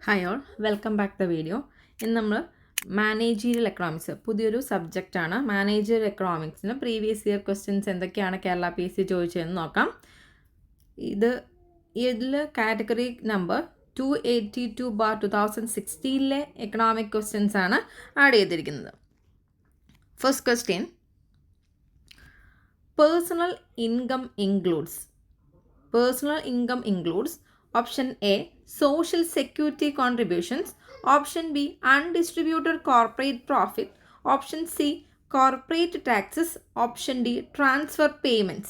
Hi all, welcome back the video. ഇന്ന് നമ്മൾ managerial economics പുതിയൊരു സബ്ജക്റ്റാണ്. മാനേജീരിയൽ എക്കണോമിക്സിന് പ്രീവിയസ് ഇയർ ക്വസ്റ്റ്യൻസ് എന്തൊക്കെയാണ് കേരള PSC ചോദിച്ചതെന്ന് നോക്കാം. ഇതിൽ കാറ്റഗറി നമ്പർ 282/2016 എക്കണോമിക് ക്വസ്റ്റ്യൻസ് ആണ് ആഡ് ചെയ്തിരിക്കുന്നത്. First question, personal income includes Option A, social security contributions. Option B, undistributed corporate profit. Option C, corporate taxes. Option D, transfer payments.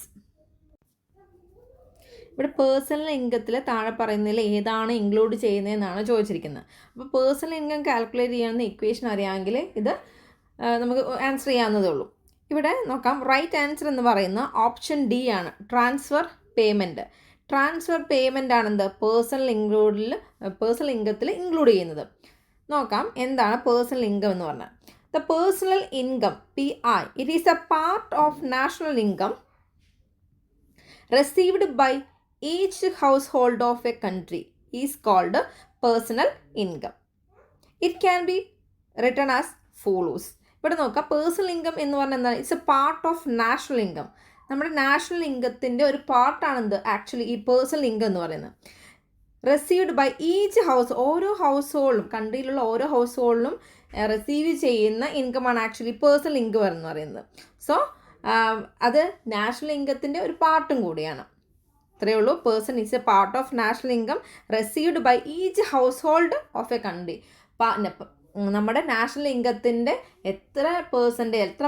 ഇവിടെ personal ഇൻകത്തിൽ താഴെ പറയുന്നതിൽ ഏതാണ് include ചെയ്യുന്നതെന്നാണ് ചോദിച്ചിരിക്കുന്നത്. അപ്പോൾ പേഴ്സണൽ ഇൻകം കാൽക്കുലേറ്റ് ചെയ്യാവുന്ന equation അറിയാമെങ്കിൽ ഇത് നമുക്ക് ആൻസർ ചെയ്യാവുന്നതേ ഉള്ളൂ. ഇവിടെ നോക്കാം. റൈറ്റ് ആൻസർ എന്ന് പറയുന്ന ഓപ്ഷൻ ഡി ആണ്, ട്രാൻസ്ഫർ പേയ്മെൻറ്റ്. ട്രാൻസ്ഫർ പേയ്മെൻ്റ് ആണെന്ത് പേഴ്സണൽ ഇൻകത്തിൽ ഇൻക്ലൂഡ് ചെയ്യുന്നത്. നോക്കാം എന്താണ് പേഴ്സണൽ ഇൻകം എന്ന് പറഞ്ഞാൽ. The personal income PI, it is a part of national income received by each household of a country is called personal income. It can be written as follows. ഇവിടെ നോക്കാം, personal income എന്ന് പറഞ്ഞാൽ എന്താണ്? It's a part of national income. നമ്മുടെ national ഇൻകത്തിൻ്റെ ഒരു പാർട്ടാണെന്ത് actually ഈ പേഴ്സണൽ ഇൻകം എന്ന് പറയുന്നത്. റിസീവ്ഡ് ബൈ ഈച്ച് ഓരോ ഹൗസ് ഹോൾഡും, കൺട്രിയിലുള്ള ഓരോ ഹൗസ് ഹോൾഡിലും റിസീവ് ചെയ്യുന്ന ഇൻകമാണ് ആക്ച്വലി പേഴ്സണൽ ഇൻകം എന്ന് പറയുന്നത്. സോ അത് നാഷണൽ ഇൻകത്തിൻ്റെ ഒരു പാർട്ടും കൂടിയാണ്. ഇത്രയേ ഉള്ളൂ. Person is a part of national income received by each household of a country. നമ്മുടെ നാഷണൽ ഇൻകത്തിൻ്റെ എത്ര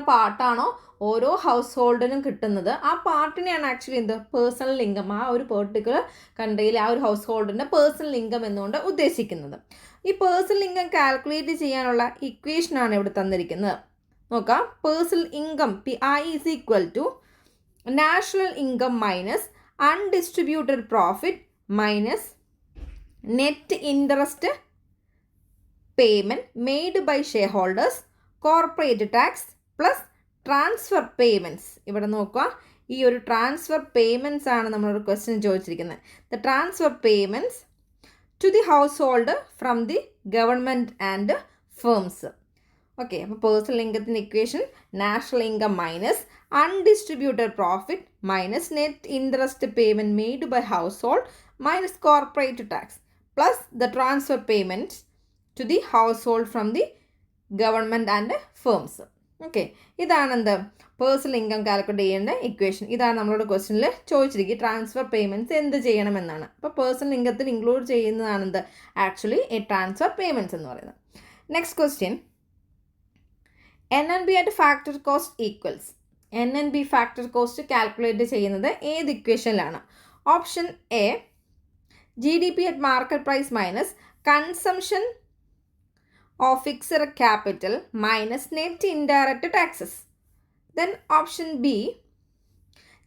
പാർട്ടാണോ ഓരോ ഹൗസ് ഹോൾഡിനും കിട്ടുന്നത്, ആ പാർട്ടിനെയാണ് ആക്ച്വലി പേഴ്സണൽ ഇൻകം, ആ ഒരു പെർട്ടിക്കുലർ കൺട്രിയിലെ ആ ഒരു ഹൗസ് ഹോൾഡിൻ്റെ പേഴ്സണൽ ഇൻകം എന്നുകൊണ്ട് ഉദ്ദേശിക്കുന്നത്. ഈ പേഴ്സണൽ ഇൻകം കാൽക്കുലേറ്റ് ചെയ്യാനുള്ള ഇക്വേഷനാണ് ഇവിടെ തന്നിരിക്കുന്നത്. നോക്കാം. Personal income PI is equal to national income minus undistributed profit minus net interest payment made by shareholders, corporate tax plus transfer payments. ഇവിടെ നോക്കുക, ഈ ഒരു ട്രാൻസ്ഫർ പേയ്മെൻറ്റ്സ് ആണ് നമ്മളൊരു ക്വസ്റ്റ്യൻ ചോദിച്ചിരിക്കുന്നത്. The transfer payments to the household from the government and firms. Okay, അപ്പോൾ personal ഇൻകത്തിൻ്റെ equation national income minus undistributed profit minus net interest payment made by household minus corporate tax plus the transfer payments to the household from the government and firms. Okay, ഇതാണ് personal income calculate ചെയ്യേണ്ട equation. ഇതാണ് നമ്മളോട് ക്വസ്റ്റ്യനിൽ ചോദിച്ചിരിക്കുന്നത്. Transfer payments എന്ത് ചെയ്യണമെന്നാണ്. അപ്പോൾ personal ഇൻകത്തിൽ ഇൻക്ലൂഡ് ചെയ്യുന്നതാണ് ആക്ച്വലി ഈ ട്രാൻസ്ഫർ പേയ്മെൻറ്റ്സ് എന്ന് പറയുന്നത്. Next question, NNB at factor cost equals. NNB factor cost calculate ചെയ്യുന്നത് ഏത് ഇക്വേഷനിലാണ്? Option A, GDP at market price minus consumption of fixed capital minus net indirect taxes. Then option B,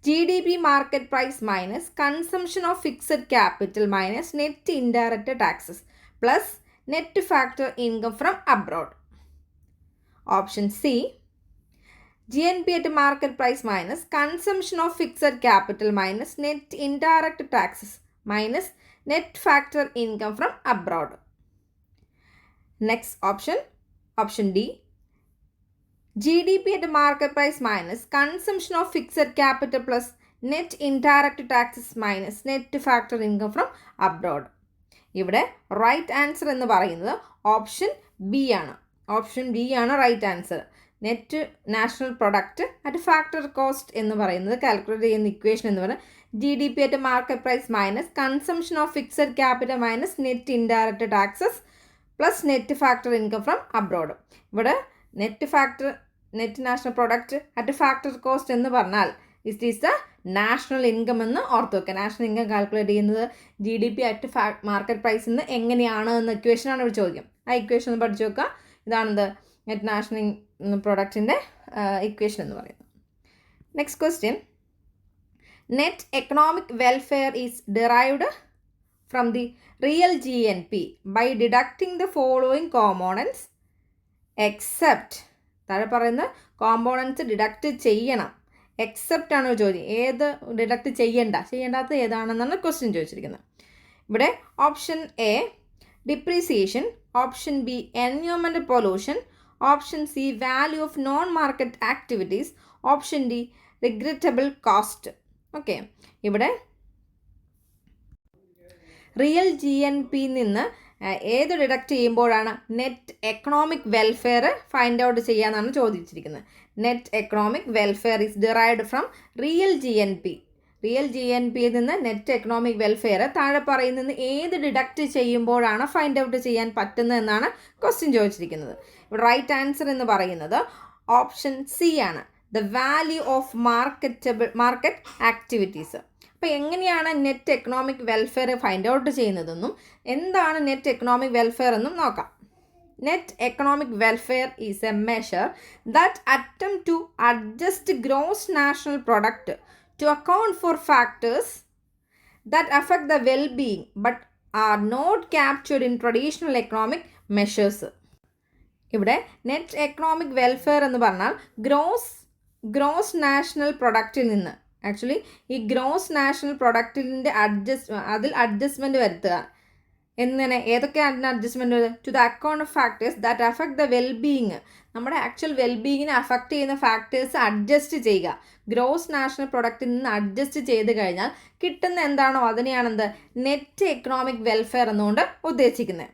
GDP market price minus consumption of fixed capital minus net indirect taxes plus net factor income from abroad. Option C, GNP at market price minus consumption of fixed capital minus net indirect taxes minus net factor income from abroad. Next option D, GDP at market price minus consumption of fixed capital plus net indirect taxes minus net factor income from abroad. ഇവിടെ right answer എന്ന് പറയുന്നത് option B ആണ്. Option B ആണ് right answer. Net national product at factor cost എന്ന് പറയുന്നത് calculate ചെയ്യുന്ന equation എന്ന് പറയുന്നത് GDP at market price minus consumption of fixed capital minus net indirect taxes plus net factor income from abroad. ഇവിടെ net national product at factor cost എന്ന് പറഞ്ഞാൽ it is the national income എന്ന് ഓർത്ത് വെക്കുക. National income calculate ചെയ്യുന്നത് GDP at market പ്രൈസിൽ നിന്ന് എങ്ങനെയാണ് എന്ന ഇക്വേഷനാണ് ഇവിടെ ചോദിക്കും. ആ ഇക്വേഷൻ ഒന്ന് പഠിച്ചു വെക്കുക. ഇതാണെന്ത് നെറ്റ് നാഷണൽ പ്രൊഡക്റ്റിൻ്റെ ഇക്വേഷൻ എന്ന് പറയുന്നത്. Next question, net economic welfare is derived from the real GNP by deducting the following components except, താഴെ പറയുന്ന കോമ്പോണൻസ് ഡിഡക്റ്റ് ചെയ്യണം. എക്സെപ്റ്റ് ആണ് ചോദ്യം. ഏത് ഡിഡക്റ്റ് ചെയ്യേണ്ടാത്തത് ഏതാണെന്നാണ് ക്വസ്റ്റ്യൻ ചോദിച്ചിരിക്കുന്നത്. ഇവിടെ option A, depreciation, option B environmental pollution, option C value of non market activities, option D regrettable cost. Okay, ഇവിടെ real GNP നിന്ന് ഏത് ഡിഡക്റ്റ് ചെയ്യുമ്പോഴാണ് net economic welfare find out ചെയ്യാമെന്നാണ് ചോദിച്ചിരിക്കുന്നത്. Net economic welfare is derived from real GNP. Real GNPയിൽ നിന്ന് net economic welfare താഴെ പറയുന്നത് ഏത് ഡിഡക്റ്റ് ചെയ്യുമ്പോഴാണ് ഫൈൻഡ് ഔട്ട് ചെയ്യാൻ പറ്റുന്നത് എന്നാണ് ക്വസ്റ്റ്യൻ ചോദിച്ചിരിക്കുന്നത്. ഇവിടെ റൈറ്റ് ആൻസർ എന്ന് പറയുന്നത് ഓപ്ഷൻ സി ആണ്, the value of market activities. അപ്പോൾ എങ്ങനെയാണ് net economic welfare find out ചെയ്യുന്നതെന്നും എന്താണ് നെറ്റ് എക്കണോമിക് വെൽഫെയർ എന്നും നോക്കാം. Net economic welfare is a measure that attempt to adjust gross national product to account for factors that affect the well-being but are not captured in traditional economic measures. ഇവിടെ net economic welfare എന്ന് പറഞ്ഞാൽ gross national പ്രൊഡക്റ്റിൽ നിന്ന്, actually ഈ gross national പ്രൊഡക്റ്റിൻ്റെ അതിൽ adjustment വരുത്തുക. എങ്ങനെ, ഏതൊക്കെയാണ് അഡ്ജസ്റ്റ്മെൻറ്റ് വരുന്നത്? To the account of factors that affect the wellbeing, നമ്മുടെ ആക്ച്വൽ വെൽബീയിങ്ങിനെ അഫക്റ്റ് ചെയ്യുന്ന ഫാക്ടേഴ്സ് അഡ്ജസ്റ്റ് ചെയ്യുക. ഗ്രോസ് നാഷണൽ പ്രൊഡക്റ്റിൽ നിന്ന് അഡ്ജസ്റ്റ് ചെയ്ത് കഴിഞ്ഞാൽ കിട്ടുന്ന എന്താണോ അതിനെയാണെന്ത് നെറ്റ് എക്കണോമിക് വെൽഫെയർ എന്നുകൊണ്ട് ഉദ്ദേശിക്കുന്നത്.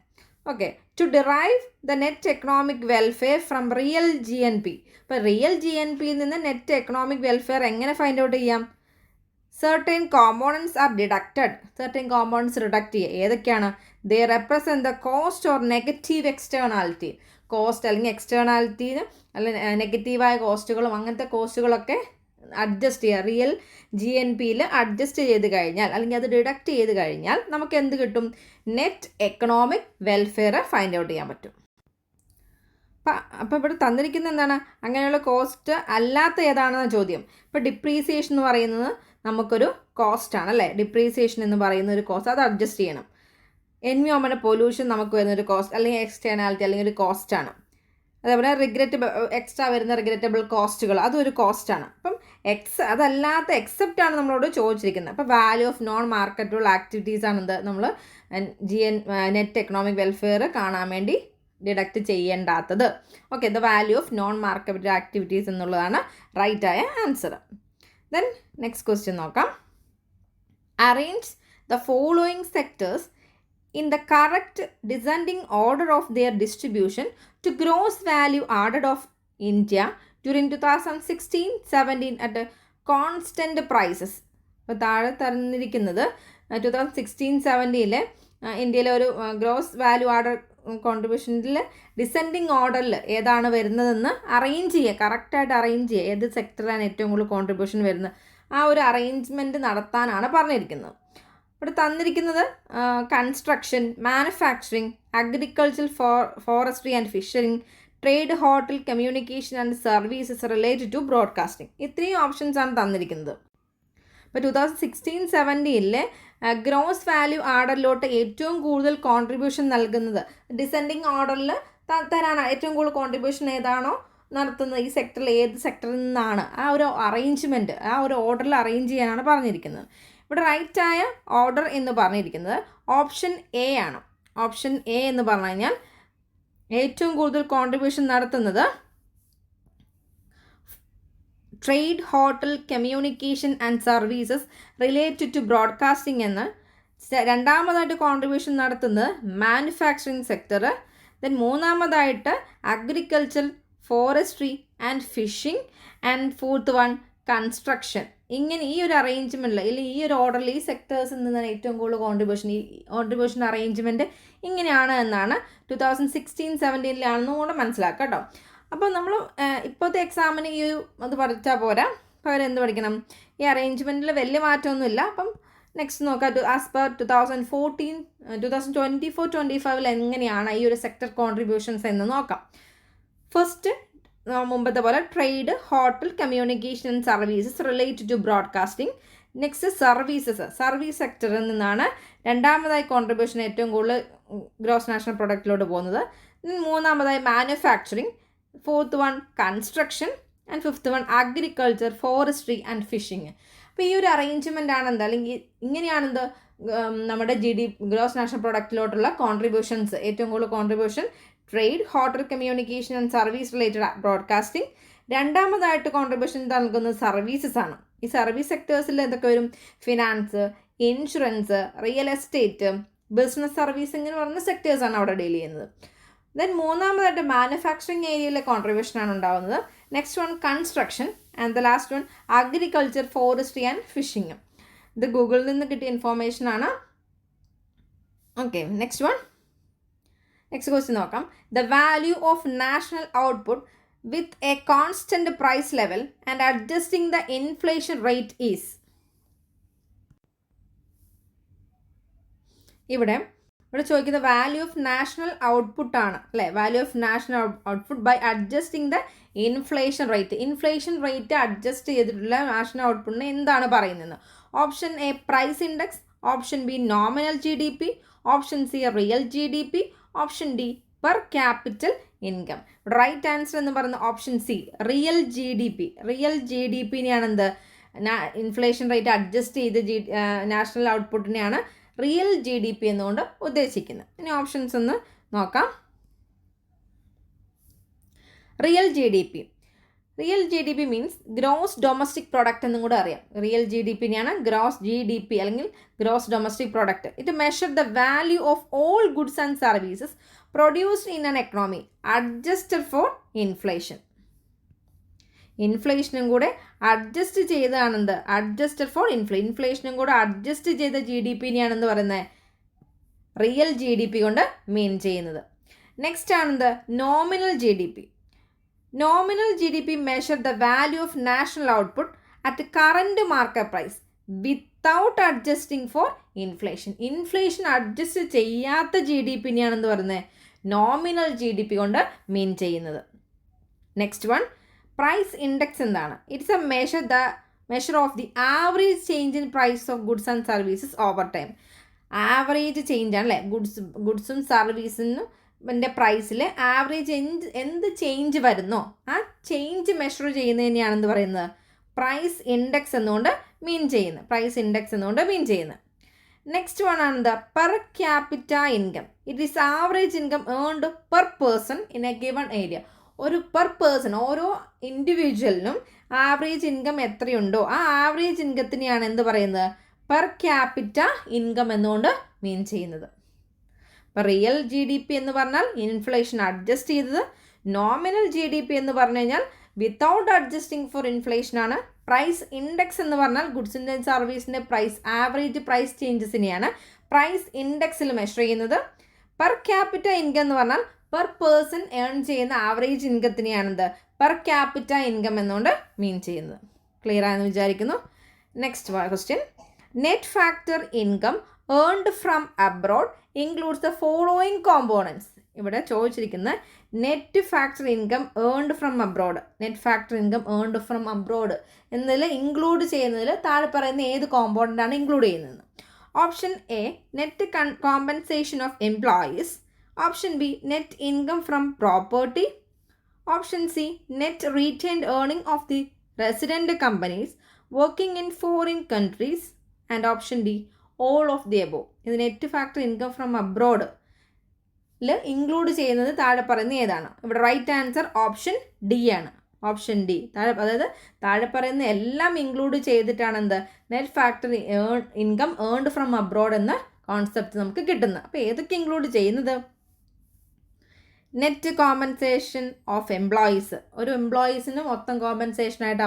Okay, to derive the net economic welfare from real GNP. ഇപ്പോൾ റിയൽ GNPയിൽ നിന്ന് നെറ്റ് എക്കണോമിക് വെൽഫെയർ എങ്ങനെ ഫൈൻഡ് ഔട്ട് ചെയ്യാം? certain components are deducted. certain components deduct ചെയ്യുക. ഏതൊക്കെയാണ്? they represent the cost or negative externality. Cost അല്ലെങ്കിൽ എക്സ്റ്റേണാലിറ്റീന് അല്ലെങ്കിൽ നെഗറ്റീവായ കോസ്റ്റുകളും അങ്ങനത്തെ കോസ്റ്റുകളൊക്കെ അഡ്ജസ്റ്റ് ചെയ്യുക. റിയൽ GNPയിൽ അഡ്ജസ്റ്റ് ചെയ്ത് കഴിഞ്ഞാൽ അല്ലെങ്കിൽ അത് ഡിഡക്റ്റ് ചെയ്ത് കഴിഞ്ഞാൽ നമുക്ക് എന്ത് കിട്ടും? Net economic welfare find out ചെയ്യാൻ പറ്റും. അപ്പോൾ ഇവിടെ തന്നിരിക്കുന്നത് എന്താണ്? അങ്ങനെയുള്ള കോസ്റ്റ് അല്ലാത്ത ഏതാണെന്ന ചോദ്യം. ഇപ്പോൾ ഡിപ്രീസിയേഷൻ എന്ന് പറയുന്നത് നമുക്കൊരു കോസ്റ്റാണ് അല്ലേ? ഡിപ്രീസിയേഷൻ എന്ന് പറയുന്ന ഒരു കോസ്റ്റ്, അത് അഡ്ജസ്റ്റ് ചെയ്യണം. എൻവയോൺമെൻറ്റ് പൊല്യൂഷൻ നമുക്ക് വരുന്നൊരു കോസ്റ്റ് അല്ലെങ്കിൽ എക്സ്റ്റേണാലിറ്റി അല്ലെങ്കിൽ ഒരു കോസ്റ്റാണ്. അതേപോലെ എക്സ്ട്രാ വരുന്ന റിഗ്രറ്റബിൾ കോസ്റ്റുകൾ അതും ഒരു കോസ്റ്റാണ്. അപ്പം അതല്ലാത്ത എക്സെപ്റ്റ് ആണ് നമ്മളോട് ചോദിച്ചിരിക്കുന്നത്. അപ്പോൾ value of non marketable activities ആണെന്ത് നമ്മൾ നെറ്റ് എക്കണോമിക് വെൽഫെയർ കാണാൻ വേണ്ടി ഡിഡക്റ്റ് ചെയ്യേണ്ടാത്തത്. Okay, the value of non marketable activities എന്നുള്ളതാണ് റൈറ്റ് ആയ ആൻസർ. ദെൻ നെക്സ്റ്റ് ക്വസ്റ്റ്യൻ നോക്കാം. Arrange the following sectors in the correct descending order of their distribution to gross value added of India during 2016-17 at constant prices. അപ്പോൾ താഴെ തന്നിരിക്കുന്നത് 2016-17 ഇന്ത്യയിലെ ഒരു gross value adder കോൺട്രിബ്യൂഷനിൽ descending ഓർഡറിൽ ഏതാണ് വരുന്നതെന്ന് അറേഞ്ച് ചെയ്യുക, കറക്റ്റായിട്ട് അറേഞ്ച് ചെയ്യുക. ഏത് സെക്ടറിലാണ് ഏറ്റവും കൂടുതൽ കോൺട്രിബ്യൂഷൻ വരുന്നത് ആ ഒരു അറേഞ്ച്മെൻറ്റ് നടത്താനാണ് പറഞ്ഞിരിക്കുന്നത്. ഇവിടെ തന്നിരിക്കുന്നത് construction, manufacturing, agriculture, forestry and fishing, trade, hotel, communication and services related to broadcasting. ഇത്രയും ഓപ്ഷൻസ് ആണ് തന്നിരിക്കുന്നത്. ഇപ്പോൾ 2016-17 ഗ്രോസ് വാല്യൂ ആർഡറിലോട്ട് ഏറ്റവും കൂടുതൽ കോൺട്രിബ്യൂഷൻ നൽകുന്നത് ഡിസെൻഡിങ് ഓർഡറിൽ തരാനാണ്. ഏറ്റവും കൂടുതൽ കോൺട്രിബ്യൂഷൻ ഏതാണോ നടത്തുന്നത് ഈ സെക്ടറിൽ ഏത് സെക്ടറിൽ നിന്നാണ് ആ ഒരു അറേഞ്ച്മെൻറ്റ് ആ ഒരു ഓർഡറിൽ അറേഞ്ച് ചെയ്യാനാണ് പറഞ്ഞിരിക്കുന്നത്. ഇവിടെ റൈറ്റ് ആയ ഓർഡർ എന്ന് പറഞ്ഞിരിക്കുന്നത് ഓപ്ഷൻ എ ആണ്. ഓപ്ഷൻ എ എന്ന് പറഞ്ഞു കഴിഞ്ഞാൽ ഏറ്റവും കൂടുതൽ കോൺട്രിബ്യൂഷൻ നടത്തുന്നത് trade, hotel, communication and services related to broadcasting എന്ന്. രണ്ടാമതായിട്ട് കോൺട്രിബ്യൂഷൻ നടത്തുന്നത് മാനുഫാക്ചറിങ് സെക്ടർ. ദെൻ മൂന്നാമതായിട്ട് agriculture, forestry and fishing, and fourth one construction. ഇങ്ങനെ ഈ ഒരു അറേഞ്ച്മെൻറ്റിൽ അല്ലെങ്കിൽ ഈ ഒരു ഓർഡറിൽ ഈ സെക്ടേഴ്സിൽ നിന്നാണ് ഏറ്റവും കൂടുതൽ കോൺട്രിബ്യൂഷൻ അറേഞ്ച്മെൻറ്റ് ഇങ്ങനെയാണ് എന്നാണ് 2016-17 കൂടെ മനസ്സിലാക്കുക കേട്ടോ. അപ്പോൾ നമ്മൾ ഇപ്പോഴത്തെ എക്സാമിന് ഈ അത് പഠിച്ചാൽ പോരാ, പകരം എന്ത് പഠിക്കണം? ഈ അറേഞ്ച്മെൻറ്റിൽ വലിയ മാറ്റമൊന്നുമില്ല. അപ്പം നെക്സ്റ്റ് നോക്കാം. ആസ് പെർ 2024-25 എങ്ങനെയാണ് ഈ ഒരു സെക്ടർ കോൺട്രിബ്യൂഷൻസ് എന്ന് നോക്കാം. ഫസ്റ്റ് മുമ്പത്തെ പോലെ trade, hotel, communication and services related to broadcasting. Next service സെക്ടറിൽ നിന്നാണ് രണ്ടാമതായി കോൺട്രിബ്യൂഷൻ ഏറ്റവും കൂടുതൽ ഗ്രോസ് നാഷണൽ പ്രൊഡക്റ്റിലോട്ട് പോകുന്നത്. മൂന്നാമതായി manufacturing, fourth one construction and fifth one agriculture, forestry and phishing. അപ്പോൾ ഈ ഒരു അറേഞ്ച്മെൻ്റ് ആണ് എന്താ അല്ലെങ്കിൽ ഇങ്ങനെയാണെന്ത് നമ്മുടെ ഗ്രോസ് നാഷണൽ പ്രൊഡക്റ്റിലോട്ടുള്ള കോൺട്രിബ്യൂഷൻസ്, ഏറ്റവും കൂടുതൽ contribution trade, hotel, communication and service related broadcasting. രണ്ടാമതായിട്ട് കോൺട്രിബ്യൂഷൻ നൽകുന്നത് സർവീസസ് ആണ്. ഈ സർവീസ് സെക്ടേഴ്സിൽ എന്തൊക്കെ വരും? Finance, insurance, real estate, business service, ഇങ്ങനെ പറയുന്ന സെക്ടേഴ്സാണ് അവിടെ ഡീൽ ചെയ്യുന്നത്. ദെൻ മൂന്നാമതായിട്ട് മാനുഫാക്ചറിങ് ഏരിയയിലെ കോൺട്രിബ്യൂഷനാണ് ഉണ്ടാകുന്നത്. Next one construction, and the last one agriculture, forestry and fishing. ഇത് ഗൂഗിളിൽ നിന്ന് കിട്ടിയ ഇൻഫോർമേഷൻ ആണ്. ഓക്കെ, നെക്സ്റ്റ് ക്വസ്റ്റ്യൻ നോക്കാം. The value of national output with a constant price level and adjusting the inflation rate is. ഇവിടെ ചോദിക്കുന്ന value of national output ആണ് അല്ലേ? Value of national output by adjusting the inflation rate. Inflation rate adjust ചെയ്തിട്ടുള്ള national ഔട്ട്പുട്ടിന് എന്താണ് പറയുന്നത്? Option A price index, option B nominal GDP, option C real GDP, option D per capital income. Right answer എന്ന് പറയുന്നത് option C real GDP. Real GDPനെയാണ് എന്ത്? Inflation rate adjust ചെയ്ത് national ഔട്ട്പുട്ടിനെയാണ് റിയൽ GDP എന്നുകൊണ്ട് ഉദ്ദേശിക്കുന്നത്. ഇനി ഓപ്ഷൻസ് ഒന്ന് നോക്കാം. Real GDP means gross domestic product എന്നും കൂടെ അറിയാം. റിയൽ GDPനെയാണ് ഗ്രോസ് GDP അല്ലെങ്കിൽ gross domestic product. It measure the value of all goods and services produced in an economy adjusted four inflation. ഇൻഫ്ലേഷനും കൂടെ അഡ്ജസ്റ്റ് ചെയ്താണെന്ത്? അഡ്ജസ്റ്റഡ് ഫോർ ഇൻഫ്ലേഷനും കൂടെ adjust ചെയ്ത GDPനെയാണെന്ന് പറയുന്നത് real GDP കൊണ്ട് മീൻ ചെയ്യുന്നത്. നെക്സ്റ്റ് ആണെന്ത്? Nominal GDP. Nominal GDP measure the value of national output at current market price without adjusting for inflation. Inflation adjust ചെയ്യാത്ത GDPനെയാണെന്ന് പറയുന്നത് നോമിനൽ GDP കൊണ്ട് മീൻ ചെയ്യുന്നത്. നെക്സ്റ്റ് വൺ പ്രൈസ് ഇൻഡെക്സ് എന്താണ്? It's a measure of the average change in price of goods and services over time. Average change ആണ് അല്ലേ? ഗുഡ്സും സർവീസിനും പ്രൈസിൽ average എന്ത് ചേഞ്ച് വരുന്നോ ആ ചേഞ്ച് മെഷർ ചെയ്യുന്നതിനെയാണെന്ന് പറയുന്നത് പ്രൈസ് ഇൻഡെക്സ് എന്നുകൊണ്ട് മീൻ ചെയ്യുന്നത്. നെക്സ്റ്റ് വൺ ആണ് the per capita income. It is average income earned per person in A given area. ഒരു പെർ പേഴ്സൺ, ഓരോ ഇൻഡിവിജ്വലിനും ആവറേജ് ഇൻകം എത്രയുണ്ടോ ആ ആവറേജ് ഇൻകത്തിനെയാണ് എന്ത് പറയുന്നത്? പെർ ക്യാപിറ്റ ഇൻകം എന്നുകൊണ്ട് മീൻ ചെയ്യുന്നത്. ഇപ്പോൾ റിയൽ GDP എന്ന് പറഞ്ഞാൽ ഇൻഫ്ലേഷൻ അഡ്ജസ്റ്റ് ചെയ്തത്. നോമിനൽ GDP എന്ന് പറഞ്ഞു കഴിഞ്ഞാൽ വിത്തൗട്ട് അഡ്ജസ്റ്റിംഗ് ഫോർ ഇൻഫ്ലേഷനാണ്. പ്രൈസ് ഇൻഡെക്സ് എന്ന് പറഞ്ഞാൽ ഗുഡ്സിൻ്റെ സർവീസിൻ്റെ പ്രൈസ് ആവറേജ് പ്രൈസ് ചേഞ്ചസിനെയാണ് പ്രൈസ് ഇൻഡെക്സിൽ മെഷർ ചെയ്യുന്നത്. പെർ ക്യാപിറ്റ ഇൻകം എന്ന് പറഞ്ഞാൽ പെർ പേഴ്സൺ ഏൺ ചെയ്യുന്ന ആവറേജ് ഇൻകത്തിനെയാണെന്ത്? പെർ ക്യാപിറ്റ ഇൻകം എന്നുകൊണ്ട് മീൻ ചെയ്യുന്നത്. ക്ലിയർ ആയെന്ന് വിചാരിക്കുന്നു. Next question. Net factor income earned from abroad includes the following components. ഇവിടെ ചോദിച്ചിരിക്കുന്ന net factor income earned from abroad. Net factor income earned from abroad എന്നതിൽ include ചെയ്യുന്നതിൽ താഴെ പറയുന്ന ഏത് കോമ്പോണൻ്റാണ് ഇൻക്ലൂഡ് ചെയ്യുന്നത്? Option A net compensation of employees, option B net income from property, option C net retained earning of the resident companies working in foreign countries, and option D all of the above. ഇത് net factor income from abroad include ചെയ്യുന്നത് താഴെ പറയുന്ന ഏതാണ്? ഇവിടെ right answer option D ആണ്. Option D താഴെ പറയുന്ന എല്ലാം ഇൻക്ലൂഡ് ചെയ്തിട്ടാണ് എന്ത്? Net factor income earned from abroad എന്ന കോൺസെപ്റ്റ് നമുക്ക് കിട്ടുന്നത്. അപ്പോൾ ഏതൊക്കെ ഇൻക്ലൂഡ് ചെയ്യുന്നത്? Net compensation of employees. ഒരു എംപ്ലോയീസിന് മൊത്തം കോമ്പൻസേഷനായിട്ട്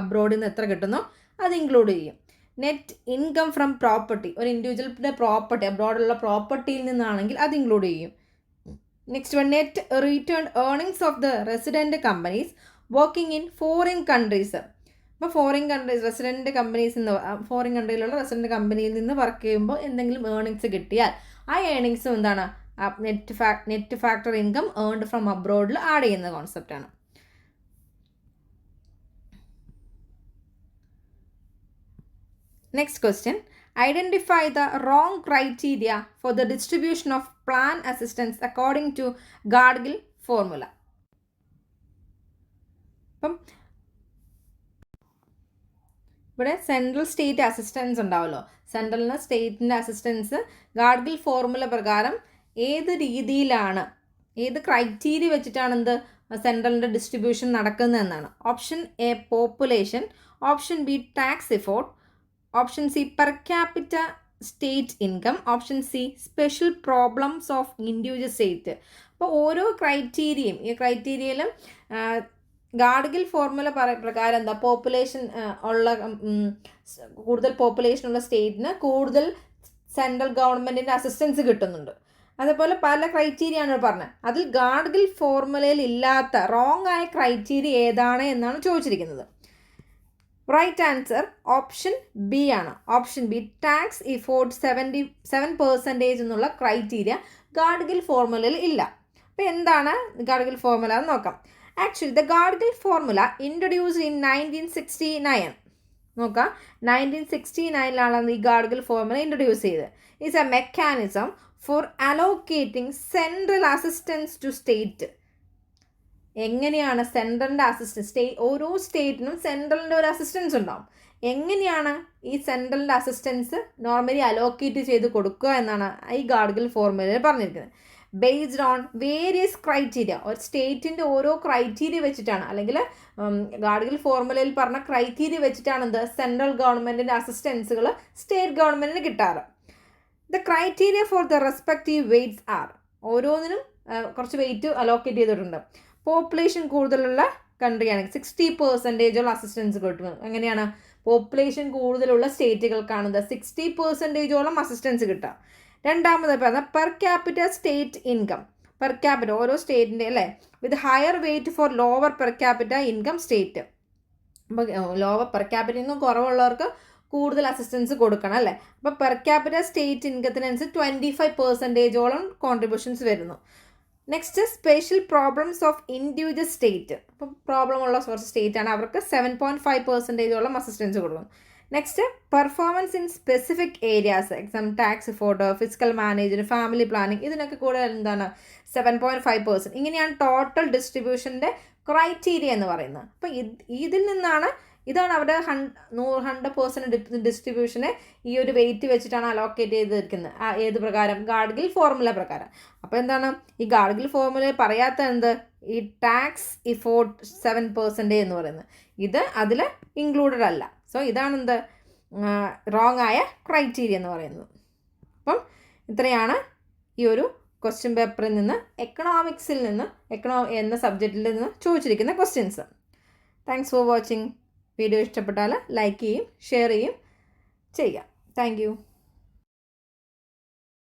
അബ്രോഡിൽ നിന്ന് എത്ര കിട്ടുന്നോ അത് ഇൻക്ലൂഡ് ചെയ്യും. നെറ്റ് ഇൻകം ഫ്രം പ്രോപ്പർട്ടി, ഒരു ഇൻഡിവിജ്വലിൻ്റെ പ്രോപ്പർട്ടി അബ്രോഡുള്ള പ്രോപ്പർട്ടിയിൽ നിന്നാണെങ്കിൽ അത് ഇൻക്ലൂഡ് ചെയ്യും. Next one net return earnings of the resident companies working in foreign countries. അപ്പോൾ ഫോറിൻ റെസിഡൻറ്റ് കമ്പനീസ് ഫോറിൻ കൺട്രിയിലുള്ള റെസിഡൻറ്റ് കമ്പനിയിൽ നിന്ന് വർക്ക് ചെയ്യുമ്പോൾ എന്തെങ്കിലും ഏർണിങ്സ് കിട്ടിയാൽ ആ ഏർണിങ്സും എന്താണ്? Net factor income earned from അബ്രോഡിൽ ആഡ് ചെയ്യുന്ന കോൺസെപ്റ്റാണ്. Next question. Identify the wrong criteria for the distribution of plan assistance according to Gargill formula. അപ്പം ഇവിടെ സെൻട്രൽ സ്റ്റേറ്റ് അസിസ്റ്റൻസ് ഉണ്ടാവുമല്ലോ, സെൻട്രലിന് സ്റ്റേറ്റിൻ്റെ അസിസ്റ്റൻസ് ഗാഡ്ഗിൽ ഫോർമുല പ്രകാരം ഏത് രീതിയിലാണ്, ഏത് ക്രൈറ്റീരിയ വെച്ചിട്ടാണ് എന്ത് സെൻട്രലിൻ്റെ ഡിസ്ട്രിബ്യൂഷൻ നടക്കുന്നതെന്നാണ്. Option A population, option B tax effort, option C per capita state income, option C special problems of individual state. അപ്പോൾ ഓരോ ക്രൈറ്റീരിയയും, ഈ ക്രൈറ്റീരിയയിലും ഗാഡ്ഗിൽ ഫോർമുല പ്രകാരം എന്താ, പോപ്പുലേഷൻ ഉള്ള കൂടുതൽ പോപ്പുലേഷൻ ഉള്ള സ്റ്റേറ്റിന് കൂടുതൽ സെൻട്രൽ ഗവൺമെൻറ്റിൻ്റെ അസിസ്റ്റൻസ് കിട്ടുന്നുണ്ട്. അതേപോലെ പല ക്രൈറ്റീരിയ ആണ് പറഞ്ഞത്. അതിൽ ഗാഡ്ഗിൽ ഫോർമുലയിൽ ഇല്ലാത്ത റോങ് ആയ ക്രൈറ്റീരിയ ഏതാണ് എന്നാണ് ചോദിച്ചിരിക്കുന്നത്. റൈറ്റ് ആൻസർ ഓപ്ഷൻ ബി ആണ്. ഓപ്ഷൻ ബി ടാക്സ് ഇഫോർട്ട് 77% എന്നുള്ള ക്രൈറ്റീരിയ ഗാഡ്ഗിൽ ഫോർമുലയിൽ ഇല്ല. അപ്പോൾ എന്താണ് ഗാഡ്ഗിൽ ഫോർമുല എന്ന് നോക്കാം. Actually the Gadgil formula introduced in 1969. നോക്കാം, 1969 ഈ ഗാഡ്ഗിൽ ഫോർമുല ഇൻട്രൊഡ്യൂസ് ചെയ്തത്. Is a mechanism for allocating central assistance to state. എങ്ങനെയാണ് സെൻട്രലിൻ്റെ അസിസ്റ്റൻസ്, ഓരോ സ്റ്റേറ്റിനും സെൻട്രലിൻ്റെ ഒരു അസിസ്റ്റൻസ് ഉണ്ടാവും. എങ്ങനെയാണ് ഈ സെൻട്രലിൻ്റെ അസിസ്റ്റൻസ് നോർമലി അലോക്കേറ്റ് ചെയ്ത് കൊടുക്കുക എന്നാണ് ഈ ഗാഡ്ഗിൽ ഫോർമുലയിൽ പറഞ്ഞിരിക്കുന്നത്. ബേസ്ഡ് ഓൺ വേരിയസ് ക്രൈറ്റീരിയ, ഒരു സ്റ്റേറ്റിൻ്റെ ഓരോ ക്രൈറ്റീരിയ വെച്ചിട്ടാണ്, അല്ലെങ്കിൽ ഗാഡ്ഗിൽ ഫോർമുലയിൽ പറഞ്ഞ ക്രൈറ്റീരിയ വെച്ചിട്ടാണ് എന്ത് സെൻട്രൽ ഗവൺമെൻറ്റിൻ്റെ അസിസ്റ്റൻസുകൾ സ്റ്റേറ്റ് ഗവൺമെൻറ്റിന് കിട്ടാറ്. The criteria for the respective weights are, ഓരോന്നിനും കുറച്ച് വെയിറ്റ് അലോക്കേറ്റ് ചെയ്തിട്ടുണ്ട്. പോപ്പുലേഷൻ കൂടുതലുള്ള കൺട്രിയാണെങ്കിൽ 60% അസിസ്റ്റൻസ് കിട്ടും. എങ്ങനെയാണ് പോപ്പുലേഷൻ കൂടുതലുള്ള സ്റ്റേറ്റുകൾക്കാണ് 60% അസിസ്റ്റൻസ് കിട്ടുക. രണ്ടാമത് പറഞ്ഞാൽ per capita state income, per capita ഓരോ സ്റ്റേറ്റിൻ്റെ അല്ലേ, with higher weight for lower per capita income state. അപ്പോൾ ലോവർ പെർ ക്യാപിറ്റ ഇൻകം കുറവുള്ളവർക്ക് കൂടുതൽ അസിസ്റ്റൻസ് കൊടുക്കണം അല്ലേ. അപ്പോൾ പെർ ക്യാപിറ്റ സ്റ്റേറ്റ് ഇൻകത്തിനനുസരിച്ച് 25% കോൺട്രിബ്യൂഷൻസ് വരുന്നു. Next special problems of individual state, അപ്പോൾ പ്രോബ്ലം ഉള്ള കുറച്ച് സ്റ്റേറ്റ് ആണ്, അവർക്ക് 7.5% അസിസ്റ്റൻസ് കൊടുക്കും. Next performance in specific areas, exam tax effort, physical management, family planning, ഇതിനൊക്കെ കൂടെ എന്താണ് 7.5%. ഇങ്ങനെയാണ് ടോട്ടൽ ഡിസ്ട്രിബ്യൂഷൻ്റെ ക്രൈറ്റീരിയ എന്ന് പറയുന്നത്. അപ്പോൾ ഇതിൽ നിന്നാണ്, ഇതാണ് അവരുടെ 100% ഡിസ്ട്രിബ്യൂഷനെ ഈ ഒരു വെയിറ്റ് വെച്ചിട്ടാണ് അലോക്കേറ്റ് ചെയ്തിരിക്കുന്നത്. ഏത് പ്രകാരം, ഗാഡ്ഗിൽ ഫോർമുല പ്രകാരം. അപ്പോൾ എന്താണ് ഈ ഗാഡ്ഗിൽ ഫോർമുലയിൽ പറയാത്ത എന്ത്, ഈ ടാക്സ് ഇഫോർട്ട് 7% എന്ന് പറയുന്നത്, ഇത് അതിൽ ഇൻക്ലൂഡഡ് അല്ല. സോ ഇതാണ് എന്ത് റോങ് ആയ ക്രൈറ്റീരിയ എന്ന് പറയുന്നത്. അപ്പം ഇത്രയാണ് ഈ ഒരു ക്വസ്റ്റ്യൻ പേപ്പറിൽ നിന്ന് എക്കണോമിക്സിൽ നിന്ന് എന്ന സബ്ജക്റ്റിൽ നിന്ന് ചോദിച്ചിരിക്കുന്ന questions. Thanks for watching. Video ഇഷ്ടപ്പെട്ടാൽ ലൈക്ക് ചെയ്യും, ഷെയർ ചെയ്യുക. Thank U.